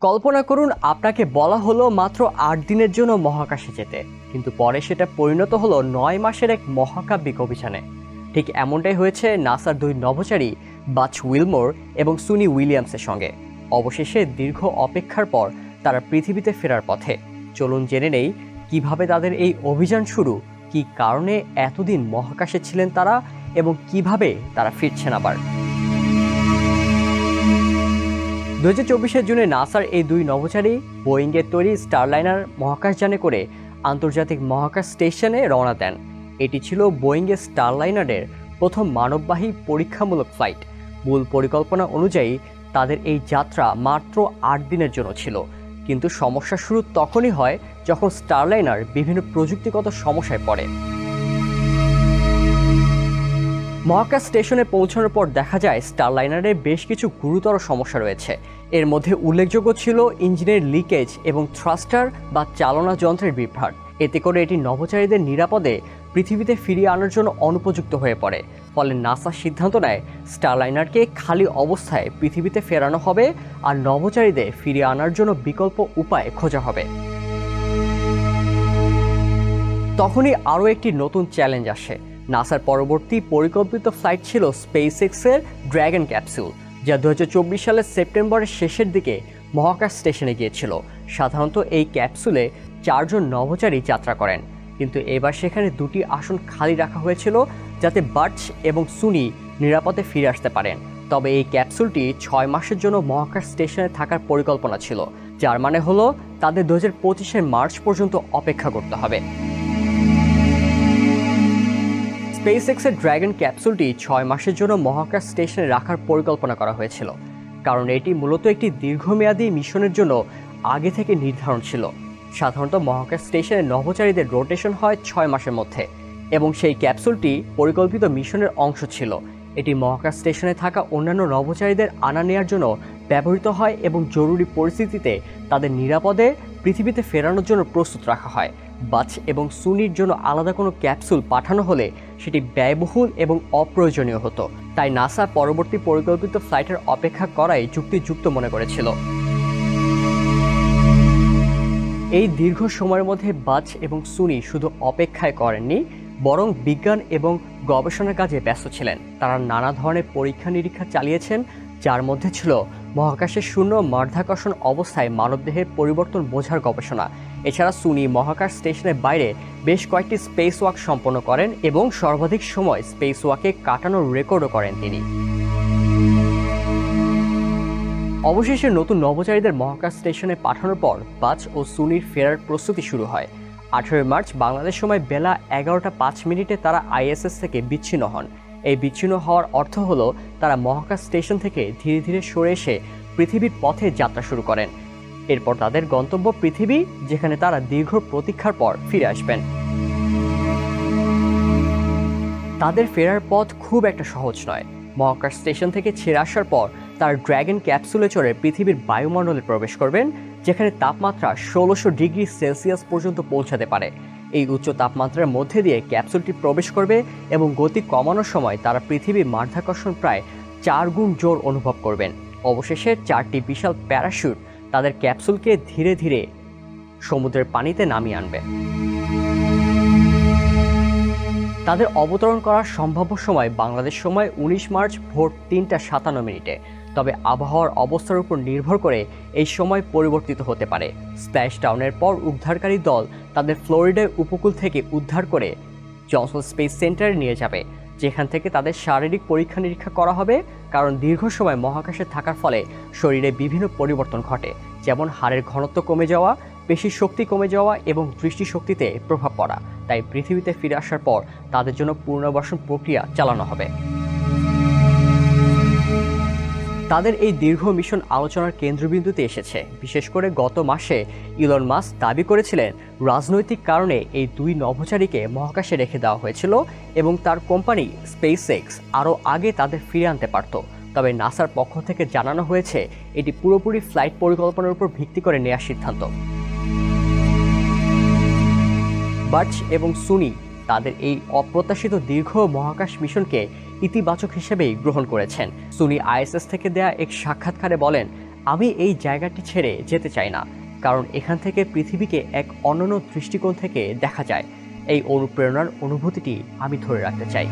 কল্পনা করুন আপনাকে বলা হলো মাত্র ৮ দিনের জন্য মহাকাশে যেতে, কিন্তু পরে সেটা পরিণত হলো ৯ মাসের এক মহাকাব্যিক অভিযানে। ঠিক এমনটাই হয়েছে নাসার দুই নভোচারী বাচ উইলমোর এবং সুনি উইলিয়ামসের সঙ্গে। অবশেষে দীর্ঘ অপেক্ষার পর তারা পৃথিবীতে ফেরার পথে। চলুন জেনে নেই কিভাবে তাদের এই অভিযান শুরু, কী কারণে এতদিন মহাকাশে ছিলেন তারা এবং কিভাবে তারা ফিরছেন আবার। 2024 জুনে নাসার এই দুই নভোচারী বোয়িংয়ের তৈরি স্টারলাইনার মহাকাশযানে করে আন্তর্জাতিক মহাকাশ স্টেশনে রওনা দেন। এটি ছিল বোয়িংয়ের স্টারলাইনারের প্রথম মানববাহী পরীক্ষামূলক ফ্লাইট। মূল পরিকল্পনা অনুযায়ী তাদের এই যাত্রা মাত্র ৮ দিনের জন্য ছিল, কিন্তু সমস্যা শুরু তখনই হয় যখন স্টারলাইনার বিভিন্ন প্রযুক্তিগত সমস্যায় পড়ে। মহাকাশ স্টেশনে পৌঁছানোর পর দেখা যায় স্টারলাইনারের বেশ কিছু গুরুতর সমস্যা রয়েছে। এর মধ্যে উল্লেখযোগ্য ছিল ইঞ্জিনের লিকেজ এবং থ্রাস্টার বা চালনা যন্ত্রের বিভ্রাট। এতে করে এটি নভোচারীদের নিরাপদে পৃথিবীতে ফিরিয়ে আনার জন্য অনুপযুক্ত হয়ে পড়ে। ফলে নাসা সিদ্ধান্ত নেয় স্টারলাইনারকে খালি অবস্থায় পৃথিবীতে ফেরানো হবে আর নভোচারীদের ফিরিয়ে আনার জন্য বিকল্প উপায় খোঁজা হবে। তখনই আরও একটি নতুন চ্যালেঞ্জ আসে। নাসার পরবর্তী পরিকল্পিত ফ্লাইট ছিল স্পেসএক্সের ড্র্যাগন ক্যাপসুল, যা 2024 সালের সেপ্টেম্বরের শেষের দিকে মহাকাশ স্টেশনে গিয়েছিল। সাধারণত এই ক্যাপসুলে 4 জন নভোচারী যাত্রা করেন, কিন্তু এবার সেখানে 2টি আসন খালি রাখা হয়েছিল যাতে বাচ এবং সুনি নিরাপদে ফিরে আসতে পারেন। তবে এই ক্যাপসুলটি 6 মাসের জন্য মহাকাশ স্টেশনে থাকার পরিকল্পনা ছিল, যার মানে হলো তাদের 2025 মার্চ পর্যন্ত অপেক্ষা করতে হবে। স্পেসএক্সের ড্র্যাগন ক্যাপসুলটি 6 মাসের জন্য মহাকাশ স্টেশনে রাখার পরিকল্পনা করা হয়েছিল, কারণ এটি মূলত একটি দীর্ঘমেয়াদী মিশনের জন্য আগে থেকে নির্ধারণ ছিল। সাধারণত মহাকাশ স্টেশনে নভোচারীদের রোটেশন হয় 6 মাসের মধ্যে, এবং সেই ক্যাপসুলটি পরিকল্পিত মিশনের অংশ ছিল। এটি মহাকাশ স্টেশনে থাকা অন্যান্য নভোচারীদের আনা নেওয়ার জন্য ব্যবহৃত হয় এবং জরুরি পরিস্থিতিতে তাদের নিরাপদে পৃথিবীতে ফেরানোর জন্য প্রস্তুত রাখা হয়। বাচ এবং সুনির জন্য আলাদা কোনো ক্যাপসুল পাঠানো হলে সেটি ব্যয়বহুল এবং অপ্রয়োজনীয় হতো, তাই নাসা পরবর্তী পরিকল্পিত ফ্লাইটের অপেক্ষা করাই যুক্তিযুক্ত মনে করেছিল। এই দীর্ঘ সময়ের মধ্যে বাচ এবং সুনি শুধু অপেক্ষায় করেননি, বরং বিজ্ঞান এবং গবেষণার কাজে ব্যস্ত ছিলেন। তারা নানা ধরনের পরীক্ষা নিরীক্ষা চালিয়েছেন, যার মধ্যে ছিল মহাকাশের শূন্য মাধ্যাকর্ষণ অবস্থায় মানবদেহের পরিবর্তন বোঝার গবেষণা। এছাড়া সুনি মহাকাশ স্টেশনের বাইরে বেশ কয়েকটি স্পেস ওয়াক সম্পন্ন করেন এবং সর্বাধিক সময় স্পেস ওয়াকে কাটানোর রেকর্ডও করেন তিনি। অবশেষে নতুন নভোচারীদের মহাকাশ স্টেশনে পাঠানোর পর বাচ ও সুনির ফেরার প্রস্তুতি শুরু হয়। 18 মার্চ বাংলাদেশ সময় বেলা 11:05 তারা আইএসএস থেকে বিচ্ছিন্ন হন। এই বিচ্ছিন্ন হওয়ার অর্থ হলো তারা মহাকাশ স্টেশন থেকে ধীরে ধীরে সরে এসে পৃথিবীর পথে যাত্রা শুরু করেন। এরপর তাদের গন্তব্য পৃথিবী, যেখানে তারা দীর্ঘ প্রতীক্ষার পর ফিরে আসবেন। তাদের ফেরার পথ খুব একটা সহজ নয়। মহাকাশ স্টেশন থেকে ছেড়ে আসার পর তার ড্র্যাগন ক্যাপসুলে চড়ে পৃথিবীর বায়ুমণ্ডলে প্রবেশ করবেন, যেখানে তাপমাত্রা 1600 ডিগ্রি সেলসিয়াস পর্যন্ত পৌঁছাতে পারে। এই উচ্চ তাপমাত্রার মধ্যে দিয়ে ক্যাপসুলটি প্রবেশ করবে এবং গতি কমানোর সময় তারা পৃথিবীর মাধ্যাকর্ষণ প্রায় 4 গুণ জোর অনুভব করবেন। অবশেষে 4টি বিশাল প্যারাশুট তাদের ক্যাপসুলকে ধীরে ধীরে সমুদ্রের পানিতে নামিয়ে আনবে। তাদের অবতরণ করার সম্ভাব্য সময় বাংলাদেশ সময় 19 মার্চ ভোর 3:57। তবে আবহাওয়ার অবস্থার উপর নির্ভর করে এই সময় পরিবর্তিত হতে পারে। স্প্ল্যাশ ডাউনের পর উদ্ধারকারী দল তাদের ফ্লোরিডার উপকূল থেকে উদ্ধার করে জনসন স্পেস সেন্টারে নিয়ে যাবে, যেখান থেকে তাদের শারীরিক পরীক্ষা নিরীক্ষা করা হবে, কারণ দীর্ঘ সময় মহাকাশে থাকার ফলে শরীরে বিভিন্ন পরিবর্তন ঘটে, যেমন হাড়ের ঘনত্ব কমে যাওয়া, পেশির শক্তি কমে যাওয়া এবং দৃষ্টিশক্তিতে প্রভাব পড়া। তাই পৃথিবীতে ফিরে আসার পর তাদের জন্য পুনর্বাসন প্রক্রিয়া চালানো হবে। তাদের এই দীর্ঘ মিশন আলোচনার কেন্দ্রবিন্দুতে এসেছে। বিশেষ করে গত মাসে ইলন মাস্ক দাবি করেছিলেন রাজনৈতিক কারণে এই দুই নভোচারীকে মহাকাশে রেখে দেওয়া হয়েছিল এবং তার কোম্পানি স্পেসএক্স আরও আগে তাদের ফিরে আনতে পারত। তবে নাসার পক্ষ থেকে জানানো হয়েছে এটি পুরোপুরি ফ্লাইট পরিকল্পনার উপর ভিত্তি করে নেওয়ার সিদ্ধান্ত। বাচ এবং সুনি তাদের এই অপ্রত্যাশিত দীর্ঘ মহাকাশ মিশনকে ইতিবাচক হিসেবেই গ্রহণ করেছেন। সুনি আইএসএস থেকে দেয়া এক সাক্ষাৎকারে বলেন, আমি এই জায়গাটি ছেড়ে যেতে চাই না, কারণ এখান থেকে পৃথিবীকে এক অনন্য দৃষ্টিকোণ থেকে দেখা যায়। এই অনুপ্রেরণার অনুভূতিটি আমি ধরে রাখতে চাই।